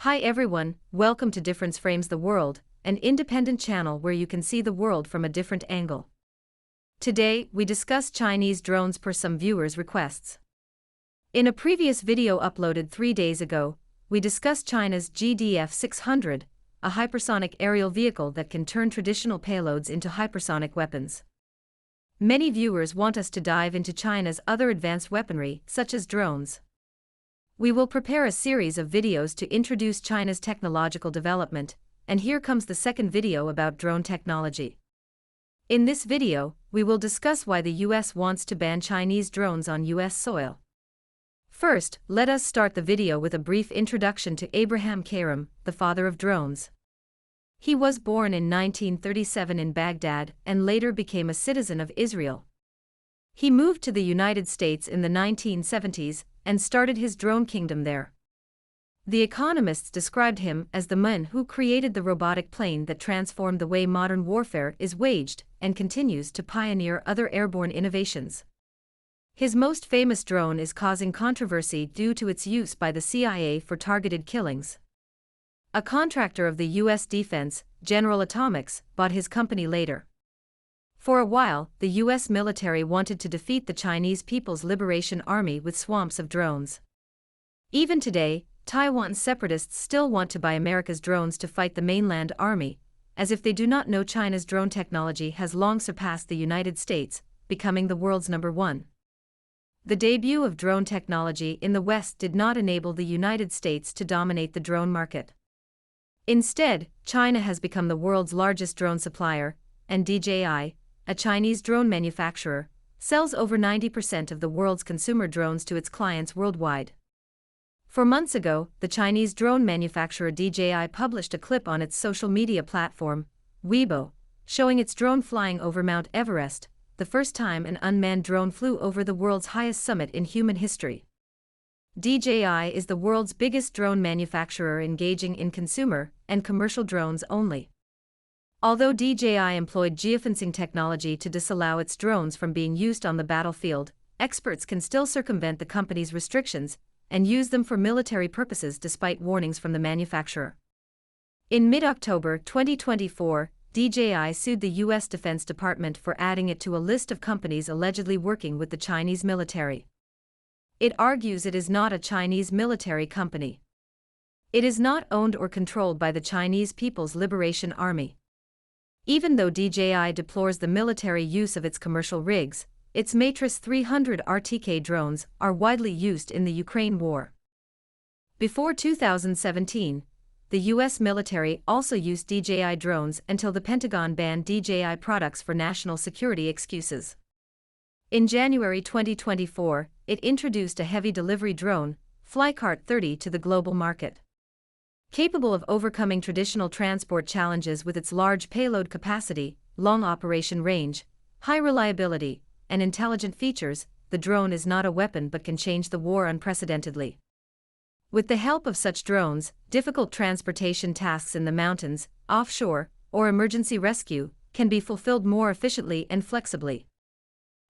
Hi everyone, welcome to Difference Frames the World, an independent channel where you can see the world from a different angle. Today, we discuss Chinese drones per some viewers' requests. In a previous video uploaded 3 days ago, we discussed China's GDF-600, a hypersonic aerial vehicle that can turn traditional payloads into hypersonic weapons. Many viewers want us to dive into China's other advanced weaponry, such as drones. We will prepare a series of videos to introduce China's technological development, and here comes the second video about drone technology. In this video, we will discuss why the US wants to ban Chinese drones on US soil. First, let us start the video with a brief introduction to Abraham Karim, the father of drones. He was born in 1937 in Baghdad and later became a citizen of Israel. He moved to the United States in the 1970s and started his drone kingdom there. The economists described him as the man who created the robotic plane that transformed the way modern warfare is waged and continues to pioneer other airborne innovations. His most famous drone is causing controversy due to its use by the CIA for targeted killings. A contractor of the U.S. Defense, General Atomics, bought his company later. For a while, the U.S. military wanted to defeat the Chinese People's Liberation Army with swamps of drones. Even today, Taiwan's separatists still want to buy America's drones to fight the mainland army, as if they do not know China's drone technology has long surpassed the United States, becoming the world's #1. The debut of drone technology in the West did not enable the United States to dominate the drone market. Instead, China has become the world's largest drone supplier, and DJI, a Chinese drone manufacturer, sells over 90% of the world's consumer drones to its clients worldwide. 4 months ago, the Chinese drone manufacturer DJI published a clip on its social media platform, Weibo, showing its drone flying over Mount Everest, the first time an unmanned drone flew over the world's highest summit in human history. DJI is the world's biggest drone manufacturer engaging in consumer and commercial drones only. Although DJI employed geofencing technology to disallow its drones from being used on the battlefield, experts can still circumvent the company's restrictions and use them for military purposes despite warnings from the manufacturer. In mid-October 2024, DJI sued the U.S. Defense Department for adding it to a list of companies allegedly working with the Chinese military. It argues it is not a Chinese military company. It is not owned or controlled by the Chinese People's Liberation Army. Even though DJI deplores the military use of its commercial rigs, its Matrix 300 RTK drones are widely used in the Ukraine war. Before 2017, the U.S. military also used DJI drones until the Pentagon banned DJI products for national security excuses. In January 2024, it introduced a heavy delivery drone, Flycart 30, to the global market. Capable of overcoming traditional transport challenges with its large payload capacity, long operation range, high reliability, and intelligent features, the drone is not a weapon but can change the war unprecedentedly. With the help of such drones, difficult transportation tasks in the mountains, offshore, or emergency rescue can be fulfilled more efficiently and flexibly.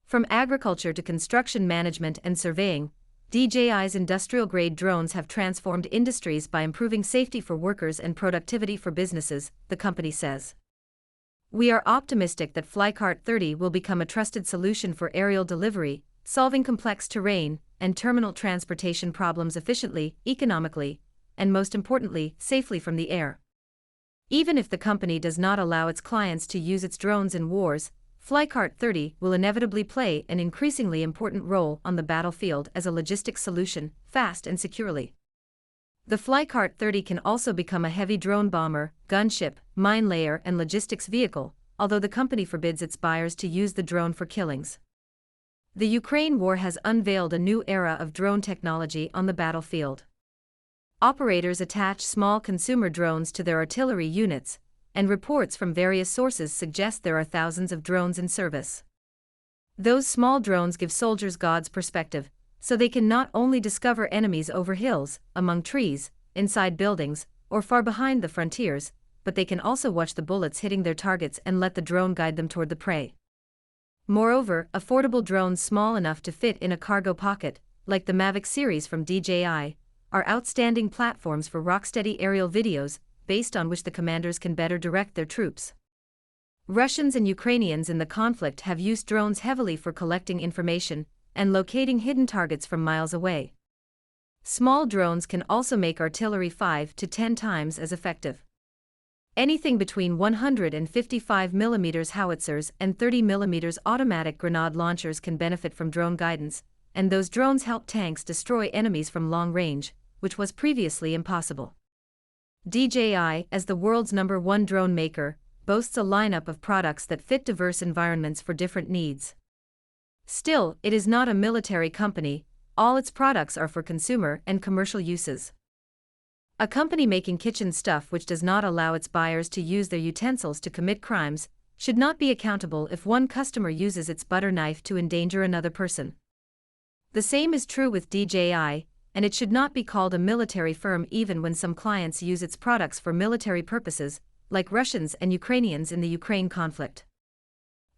From agriculture to construction management and surveying, DJI's industrial-grade drones have transformed industries by improving safety for workers and productivity for businesses, the company says. We are optimistic that Flycart 30 will become a trusted solution for aerial delivery, solving complex terrain and terminal transportation problems efficiently, economically, and most importantly, safely from the air. Even if the company does not allow its clients to use its drones in wars, Flycart 30 will inevitably play an increasingly important role on the battlefield as a logistics solution, fast and securely. The Flycart 30 can also become a heavy drone bomber, gunship, mine layer and logistics vehicle, although the company forbids its buyers to use the drone for killings. The Ukraine war has unveiled a new era of drone technology on the battlefield. Operators attach small consumer drones to their artillery units, and reports from various sources suggest there are thousands of drones in service. Those small drones give soldiers God's perspective, so they can not only discover enemies over hills, among trees, inside buildings, or far behind the frontiers, but they can also watch the bullets hitting their targets and let the drone guide them toward the prey. Moreover, affordable drones small enough to fit in a cargo pocket, like the Mavic series from DJI, are outstanding platforms for rocksteady aerial videos, based on which the commanders can better direct their troops. Russians and Ukrainians in the conflict have used drones heavily for collecting information and locating hidden targets from miles away. Small drones can also make artillery 5 to 10 times as effective. Anything between 155 mm howitzers and 30 mm automatic grenade launchers can benefit from drone guidance, and those drones help tanks destroy enemies from long range, which was previously impossible. DJI, as the world's #1 drone maker, boasts a lineup of products that fit diverse environments for different needs. Still, it is not a military company. All its products are for consumer and commercial uses. A company making kitchen stuff which does not allow its buyers to use their utensils to commit crimes should not be accountable if one customer uses its butter knife to endanger another person. The same is true with DJI, and it should not be called a military firm even when some clients use its products for military purposes, like Russians and Ukrainians in the Ukraine conflict.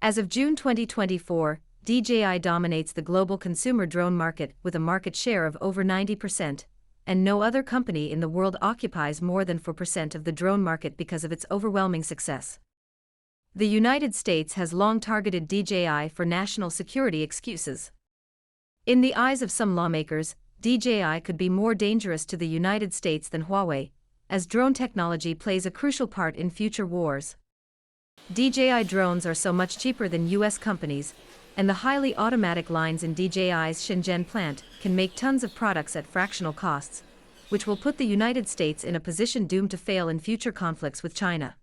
As of June 2024, DJI dominates the global consumer drone market with a market share of over 90%, and no other company in the world occupies more than 4% of the drone market because of its overwhelming success. The United States has long targeted DJI for national security excuses. In the eyes of some lawmakers, DJI could be more dangerous to the United States than Huawei, as drone technology plays a crucial part in future wars. DJI drones are so much cheaper than US companies, and the highly automatic lines in DJI's Shenzhen plant can make tons of products at fractional costs, which will put the United States in a position doomed to fail in future conflicts with China.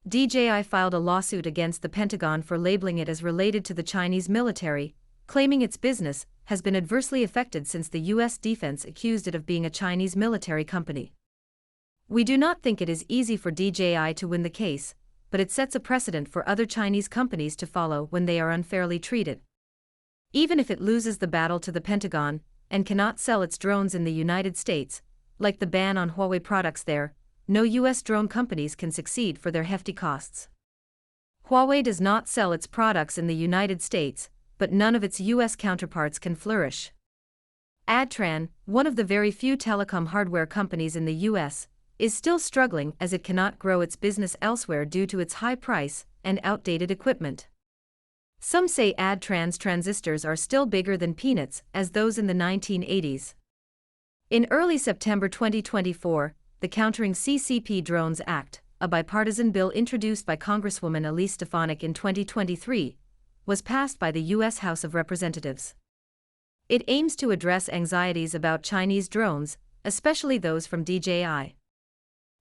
DJI filed a lawsuit against the Pentagon for labeling it as related to the Chinese military, claiming its business has been adversely affected since the U.S. defense accused it of being a Chinese military company. We do not think it is easy for DJI to win the case, but it sets a precedent for other Chinese companies to follow when they are unfairly treated. Even if it loses the battle to the Pentagon and cannot sell its drones in the United States, like the ban on Huawei products there, no U.S. drone companies can succeed for their hefty costs. Huawei does not sell its products in the United States, but none of its U.S. counterparts can flourish. Adtran, one of the very few telecom hardware companies in the U.S., is still struggling as it cannot grow its business elsewhere due to its high price and outdated equipment. Some say Adtran's transistors are still bigger than peanuts as those in the 1980s. In early September 2024, the Countering CCP Drones Act, a bipartisan bill introduced by Congresswoman Elise Stefanik in 2023, was passed by the U.S. House of Representatives. It aims to address anxieties about Chinese drones, especially those from DJI.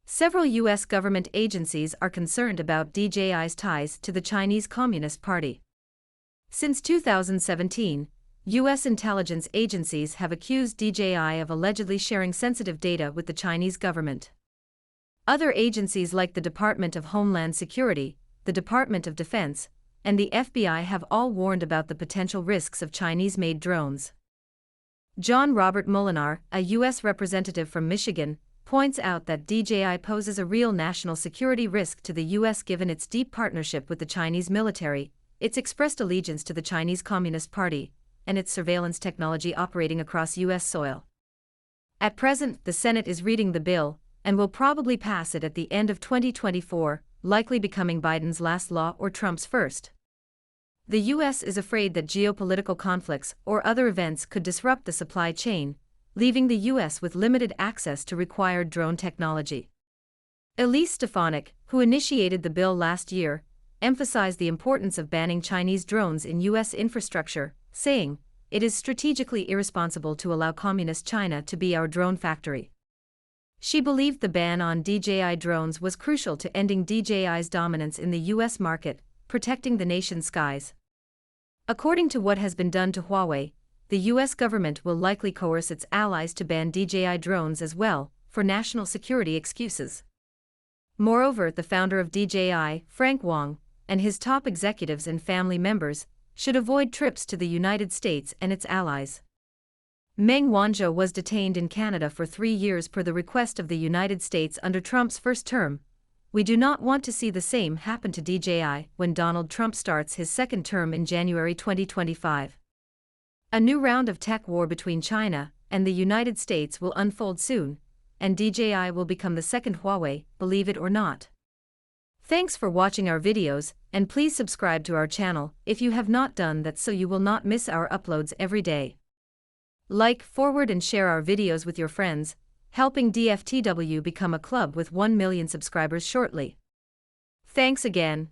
Several U.S. government agencies are concerned about DJI's ties to the Chinese Communist Party. Since 2017, U.S. intelligence agencies have accused DJI of allegedly sharing sensitive data with the Chinese government. Other agencies like the Department of Homeland Security, the Department of Defense, and the FBI have all warned about the potential risks of Chinese-made drones. John Robert Molinar, a U.S. representative from Michigan, points out that DJI poses a real national security risk to the U.S. given its deep partnership with the Chinese military, its expressed allegiance to the Chinese Communist Party, and its surveillance technology operating across U.S. soil. At present, the Senate is reading the bill, and will probably pass it at the end of 2024, likely becoming Biden's last law or Trump's first. The U.S. is afraid that geopolitical conflicts or other events could disrupt the supply chain, leaving the U.S. with limited access to required drone technology. Elise Stefanik, who initiated the bill last year, emphasized the importance of banning Chinese drones in U.S. infrastructure, saying, "It is strategically irresponsible to allow Communist China to be our drone factory." She believed the ban on DJI drones was crucial to ending DJI's dominance in the U.S. market, protecting the nation's skies. According to what has been done to Huawei, the U.S. government will likely coerce its allies to ban DJI drones as well, for national security excuses. Moreover, the founder of DJI, Frank Wong, and his top executives and family members should avoid trips to the United States and its allies. Meng Wanzhou was detained in Canada for 3 years per the request of the United States under Trump's first term. We do not want to see the same happen to DJI when Donald Trump starts his second term in January 2025. A new round of tech war between China and the United States will unfold soon, and DJI will become the second Huawei, believe it or not. Thanks for watching our videos, and please subscribe to our channel if you have not done that so you will not miss our uploads every day. Like, forward and share our videos with your friends, helping DFTW become a club with 1 million subscribers shortly. Thanks again.